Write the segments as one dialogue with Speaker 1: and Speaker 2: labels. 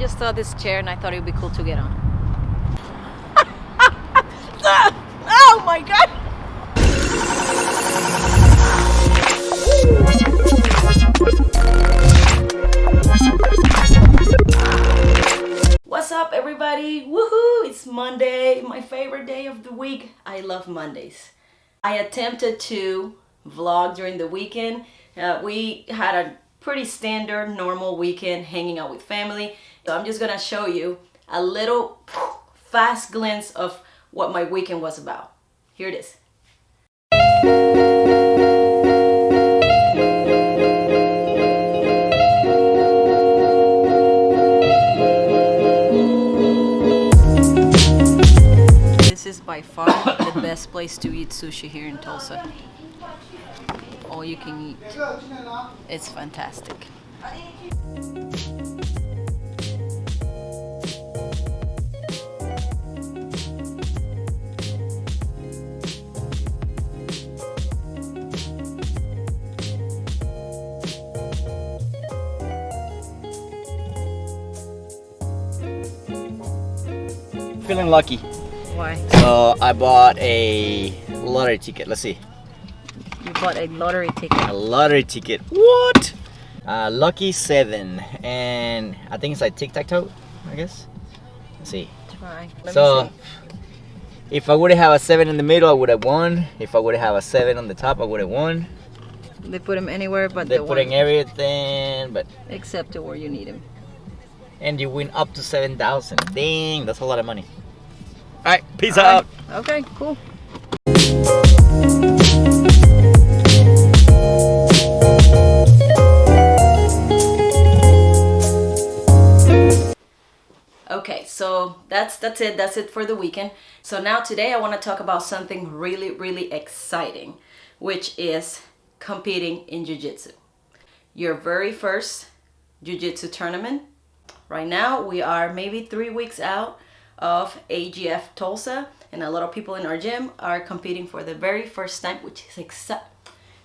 Speaker 1: just saw this chair and I thought it would be cool to get on.
Speaker 2: Oh my God! What's up, everybody? Woohoo! It's Monday, my favorite day of the week. I love Mondays. I attempted to vlog during the weekend. We had a pretty standard, normal weekend hanging out with family. So I'm just gonna show you a little fast glimpse of what my weekend was about. Here it is.
Speaker 1: This is by far the best place to eat sushi here in Tulsa. All you can eat. It's fantastic.
Speaker 3: Feeling lucky.
Speaker 1: Why?
Speaker 3: So I bought a lottery ticket. Let's see.
Speaker 1: You bought a lottery ticket.
Speaker 3: A lottery ticket. What? Lucky 7. And I think it's like tic-tac-toe, I guess. Let's see.
Speaker 1: Try. Let
Speaker 3: So
Speaker 1: me see.
Speaker 3: if I would have a 7 in the middle, I would have won. If I would have a 7 on the top, I would have won.
Speaker 1: They put them anywhere but
Speaker 3: They're
Speaker 1: the
Speaker 3: putting
Speaker 1: one,
Speaker 3: everything, but
Speaker 1: except to where you need them.
Speaker 3: and you win up to 7,000. Dang, that's a lot of money. All right, peace
Speaker 1: All
Speaker 3: out.
Speaker 1: right. Okay, cool.
Speaker 2: Okay, so that's it. That's it for the weekend. So now today I want to talk about something really exciting, which is competing in jiu-jitsu. Your very first jiu-jitsu tournament. Right now we are maybe 3 weeks out of AGF Tulsa, and a lot of people in our gym are competing for the very first time, which is exciting.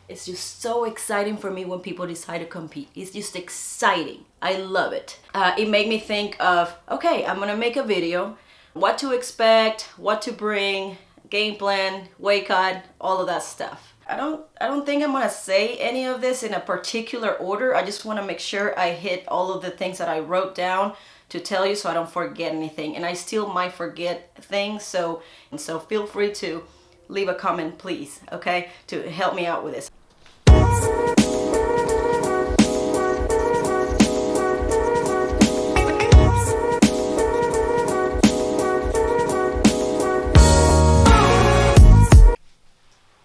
Speaker 2: It's just so exciting for me when people decide to compete. It's just exciting. I love it. It made me think of, okay, I'm gonna make a video, what to expect, what to bring, game plan, weight cut, all of that stuff. I don't think I'm gonna say any of this in a particular order. I just wanna make sure I hit all of the things that I wrote down to tell you so I don't forget anything. And I still might forget things, so feel free to leave a comment, please, okay, to help me out with this.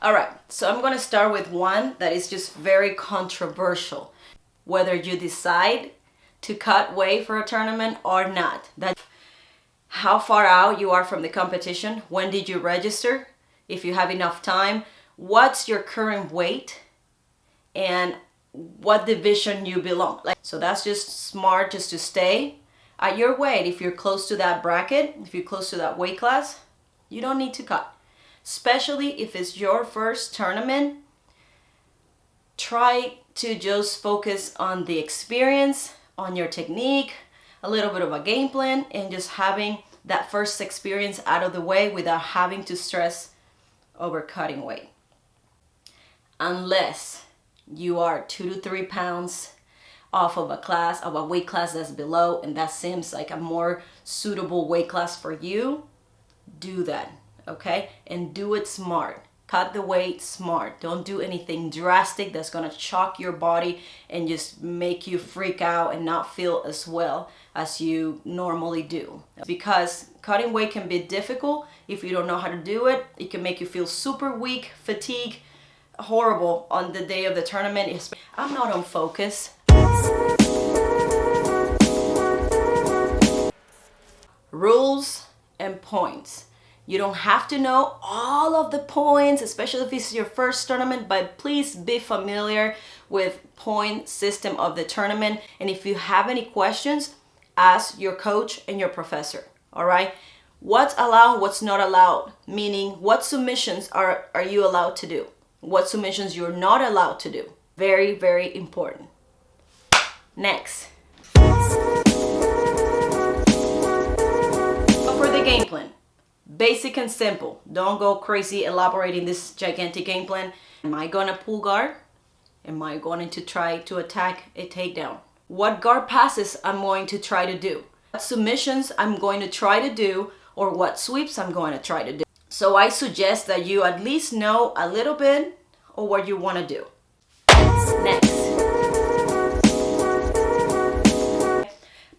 Speaker 2: All right, so I'm gonna start with one that is just very controversial. Whether you decide to cut weight for a tournament or not. That's how far out you are from the competition. When did you register? If you have enough time. What's your current weight? And what division you belong. So that's just smart, just to stay at your weight. If you're close to that bracket, if you're close to that weight class, you don't need to cut. Especially if it's your first tournament, try to just focus on the experience, on your technique, a little bit of a game plan, and just having that first experience out of the way without having to stress over cutting weight. Unless you are 2 to 3 pounds off of a weight class that's below, and that seems like a more suitable weight class for you, do that, okay? And do it smart. Cut the weight smart. Don't do anything drastic that's gonna shock your body and just make you freak out and not feel as well as you normally do. Because cutting weight can be difficult if you don't know how to do it. It can make you feel super weak, fatigued, horrible on the day of the tournament. I'm not on focus. Rules and points. You don't have to know all of the points, especially if it's your first tournament, but please be familiar with point system of the tournament. And if you have any questions, ask your coach and your professor, all right? What's allowed, what's not allowed, meaning what submissions are you allowed to do? What submissions you're not allowed to do. Very important. Next. the game plan. Basic and simple. Don't go crazy elaborating this gigantic game plan. Am I gonna pull guard? Am I going to try to attack a takedown? What guard passes I'm going to try to do? What submissions I'm going to try to do, or what sweeps I'm going to try to do. So I suggest that you at least know a little bit of what you want to do. Next.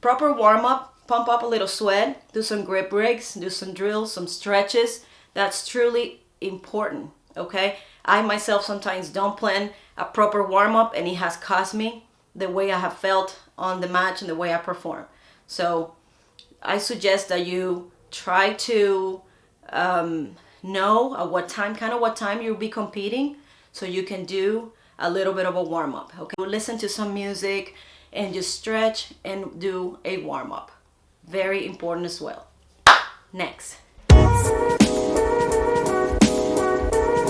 Speaker 2: Proper warm-up, pump up a little sweat, do some grip breaks, do some drills, some stretches. That's truly important, okay? I myself sometimes don't plan a proper warm-up, and it has cost me the way I have felt on the match and the way I perform. So I suggest that you try to know at what time you'll be competing, so you can do a little bit of a warm-up, okay? Listen to some music and just stretch and do a warm-up. Very important as well. Next.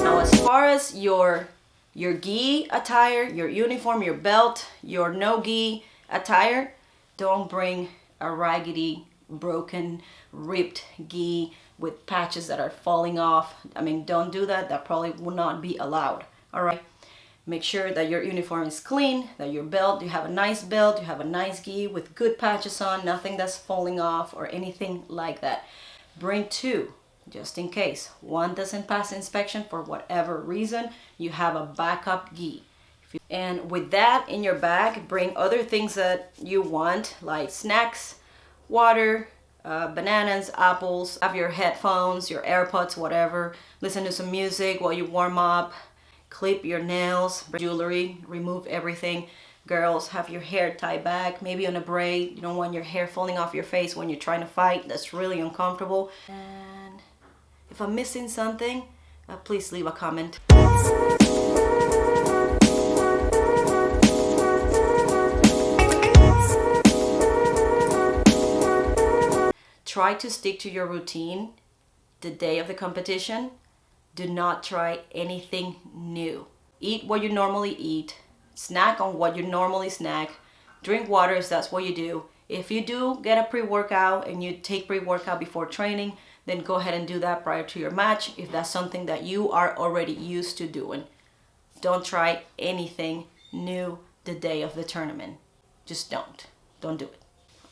Speaker 2: Now, as far as your gi attire, your uniform, your belt, your no gi attire, don't bring a raggedy, broken, ripped gi with patches that are falling off. I mean, don't do that. That probably will not be allowed. All right. Make sure that your uniform is clean, that your belt, you have a nice belt, you have a nice gi with good patches on, nothing that's falling off or anything like that. Bring two, just in case. One doesn't pass inspection for whatever reason, you have a backup gi. And with that in your bag, bring other things that you want, like snacks, water, bananas, apples, have your headphones, your AirPods, whatever. Listen to some music while you warm up. Clip your nails, jewelry, remove everything. Girls, have your hair tied back, maybe on a braid. You don't want your hair falling off your face when you're trying to fight. That's really uncomfortable. And if I'm missing something, please leave a comment. Try to stick to your routine the day of the competition. Do not try anything new. Eat what you normally eat. Snack on what you normally snack. Drink water if that's what you do. If you do get a pre-workout and you take pre-workout before training, then go ahead and do that prior to your match if that's something that you are already used to doing. Don't try anything new the day of the tournament. Just don't. Don't do it.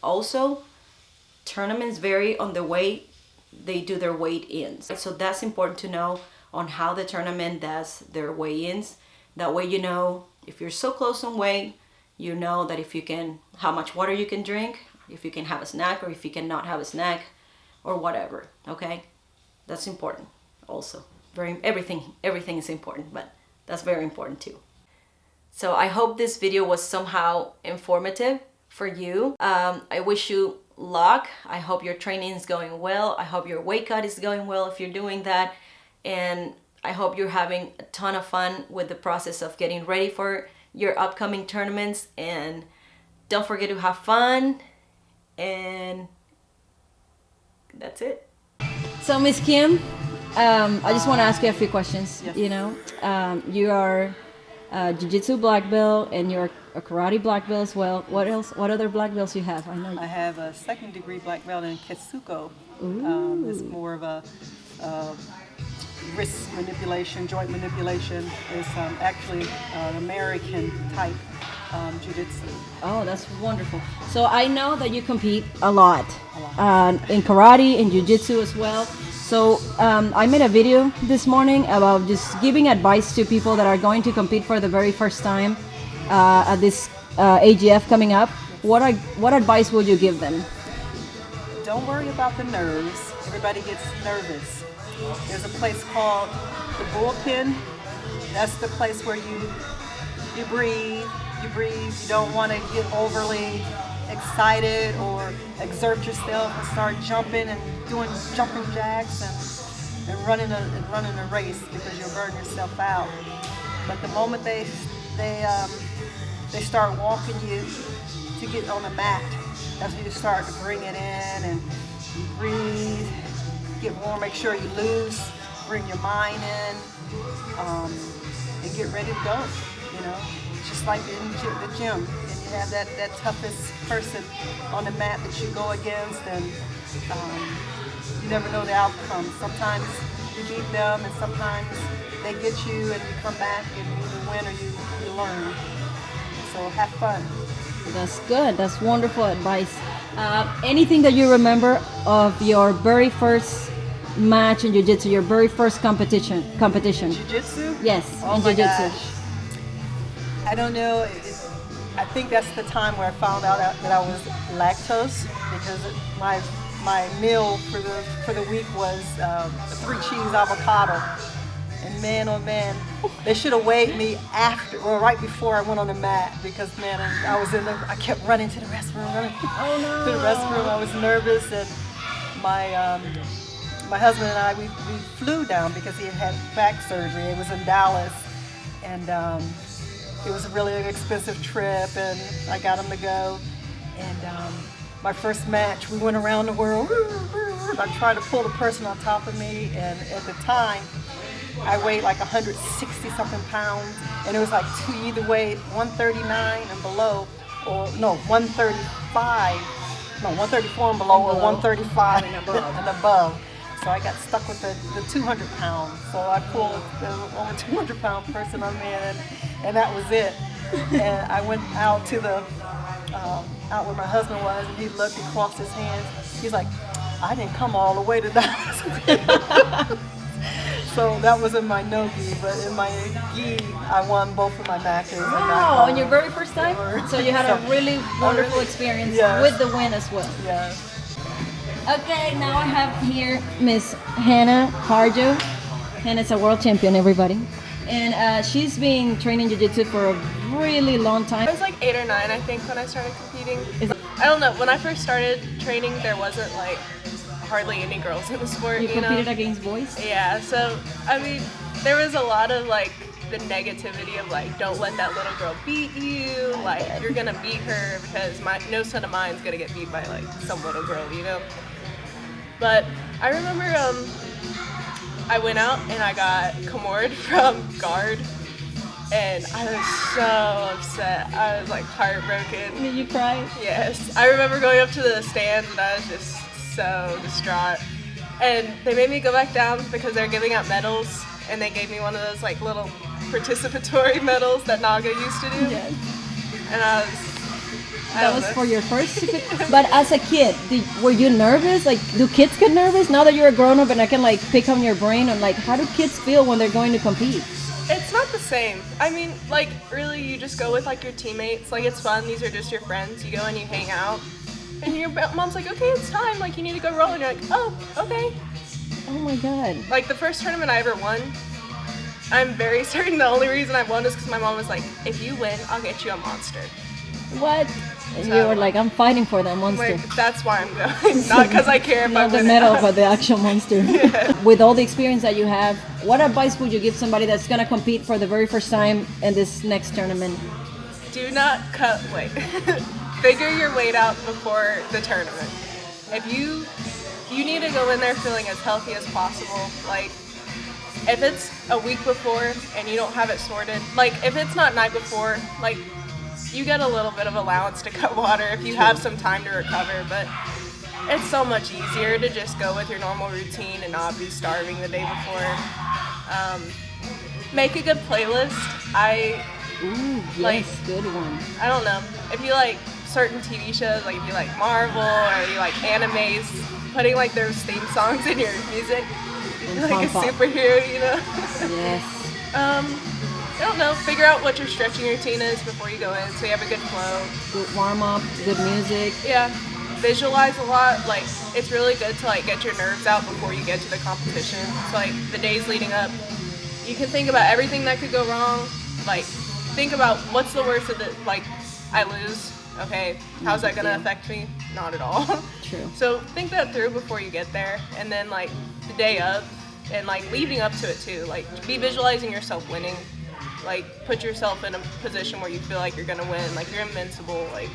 Speaker 2: Also, tournaments vary on the way they do their weigh-ins. So that's important to know on how the tournament does their weigh-ins. That way you know if you're so close on weight, you know that if you can, how much water you can drink, if you can have a snack or if you cannot have a snack or whatever, okay? That's important also. Everything is important, but that's very important too. So I hope this video was somehow informative for you. I wish you luck. I hope your training is going well. I hope your weight cut is going well if you're doing that. And I hope you're having a ton of fun with the process of getting ready for your upcoming tournaments. And don't forget to have fun. And that's it. So Miss Kim, I just want to ask you a few questions. Yes. You know, you are Jiu-Jitsu black belt and you're a karate black belt as well. What else? What other black belts you have? I know.
Speaker 4: I have a second degree black belt in Ketsuko. It's more of a wrist manipulation, joint manipulation. It's actually an American type Jiu-Jitsu.
Speaker 2: Oh, that's wonderful. So I know that you compete a lot in karate and Jiu-Jitsu as well. So I made a video this morning about just giving advice to people that are going to compete for the very first time at this AGF coming up. What advice would you give them?
Speaker 4: Don't worry about the nerves. Everybody gets nervous. There's a place called the bullpen. That's the place where you breathe. You don't want to get overly excited or exert yourself and start jumping and doing jumping jacks and running a race because you'll burn yourself out. But the moment they start walking you to get on the mat, that's when you start to bring it in and you breathe, get warm, make sure you loose, bring your mind in, and get ready to go. You know, just like in the gym. You have that toughest person on the mat that you go against, and you never know the outcome. Sometimes you beat them, and sometimes they get you, and you come back and you either win or you learn. So have fun.
Speaker 2: That's good. That's wonderful advice. Anything that you remember of your very first match in jiu-jitsu, your very first competition?
Speaker 4: Jiu-jitsu?
Speaker 2: Yes,
Speaker 4: Oh
Speaker 2: in
Speaker 4: my
Speaker 2: jiu-jitsu.
Speaker 4: gosh. I don't know. I think that's the time where I found out that I was lactose, because my meal for the week was a 3-cheese avocado. And man, oh man, they should have weighed me right before I went on the mat, because man, I kept running to the restroom, to the restroom. I was nervous, and my husband and I, we flew down because he had back surgery. It was in Dallas, and it was a really expensive trip, and I got him to go. And my first match, we went around the world. I tried to pull the person on top of me, and at the time, I weighed like 160 something pounds, and it was like you either weighed 139 and below, or no, 135, no, 134 and below, or 135 and above. So I got stuck with the 200 pounds. So I pulled the over 200 pound person on me, and that was it. And I went out to out where my husband was, and he looked, he crossed his hands. He's like, I didn't come all the way to Dallas. So that was in my no-gi, but in my gi, I won both of my matches.
Speaker 2: Wow, on your very first time? So you had a really wonderful experience with the win as well.
Speaker 4: Yeah.
Speaker 2: Okay, now I have here Miss Hannah HARJO. Hannah's a world champion, everybody. And she's been training jiu-jitsu for a really long time.
Speaker 5: I was like 8 or 9, I think, when I started competing. I don't know, when I first started training, there wasn't like hardly any girls in the sport.
Speaker 2: You
Speaker 5: know?
Speaker 2: competed against boys?
Speaker 5: Yeah, so I mean, there was a lot of like the negativity of like, don't let that little girl beat you, like you're gonna beat her, because no son of mine is gonna get beat by like some little girl, you know. But I remember I went out and I got Kimura'd from guard, and I was so upset. I was like heartbroken.
Speaker 2: Did you cry?
Speaker 5: Yes. I remember going up to the stands and I was just so distraught. And they made me go back down because they're giving out medals, and they gave me one of those like little participatory medals that Naga used to do.
Speaker 2: Yes.
Speaker 5: And I
Speaker 2: That was
Speaker 5: don't know.
Speaker 2: for your first. But as a kid, were you nervous? Like, do kids get nervous now that you're a grown up and I can like pick on your brain on like how do kids feel when they're going to compete?
Speaker 5: It's not the same. I mean, like, really, you just go with like your teammates. Like, it's fun. These are just your friends. You go and you hang out. And your mom's like, okay, it's time. Like, you need to go roll. And you're like, oh, okay.
Speaker 2: Oh my god.
Speaker 5: Like, the first tournament I ever won, I'm very certain the only reason I won is because my mom was like, if you win, I'll get you a monster.
Speaker 2: What? And you were like, I'm fighting for that monster.
Speaker 5: Like, that's why I'm going. Not because I care if I
Speaker 2: Not the
Speaker 5: win.
Speaker 2: medal, but the actual monster. With all the experience that you have, what advice would you give somebody that's going to compete for the very first time in this next tournament?
Speaker 5: Do not cut weight. Figure your weight out before the tournament. If you need to go in there feeling as healthy as possible. Like, if it's a week before and you don't have it sorted, like if it's not night before, like you get a little bit of allowance to cut water if you have some time to recover, but it's so much easier to just go with your normal routine and not be starving the day before. Make a good playlist.
Speaker 2: Ooh, yes,
Speaker 5: Like-
Speaker 2: good one.
Speaker 5: I don't know. If you like certain TV shows, like if you like Marvel or you like animes, putting like those theme songs in your music, you're like a
Speaker 2: pump up.
Speaker 5: superhero, you know?
Speaker 2: Yes.
Speaker 5: I don't know. Figure out what your stretching routine is before you go in so you have a good flow.
Speaker 2: Good warm up, good music.
Speaker 5: Yeah. Visualize a lot. Like, it's really good to like get your nerves out before you get to the competition. So like the days leading up, you can think about everything that could go wrong. Like, think about what's the worst of the, like, I lose. Okay, how's that gonna affect me? Not at all.
Speaker 2: True.
Speaker 5: So think that through before you get there, and then like the day of, and like leading up to it too. Like, be visualizing yourself winning. Like, put yourself in a position where you feel like you're gonna win. Like, you're invincible. Like,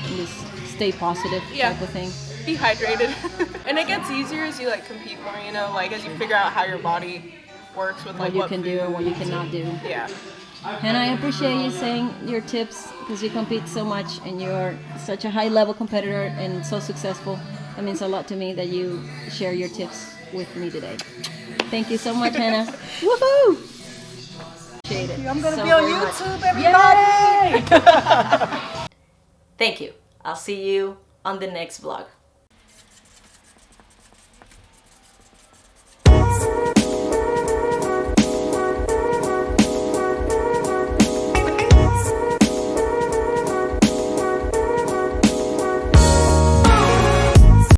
Speaker 2: Just stay positive
Speaker 5: Yeah.
Speaker 2: type of thing.
Speaker 5: be hydrated. And it gets easier as you like compete more. You know, like as you figure out how your body works with like
Speaker 2: What you can do and what you cannot do.
Speaker 5: Yeah.
Speaker 2: And I appreciate you saying your tips because you compete so much and you're such a high level competitor and so successful. It means a lot to me that you share your tips with me today. Thank you so much, Hannah. Woohoo! Appreciate it
Speaker 4: I'm gonna
Speaker 2: so
Speaker 4: be on
Speaker 2: very much.
Speaker 4: YouTube, everybody.
Speaker 2: Thank you. I'll see you on the next vlog.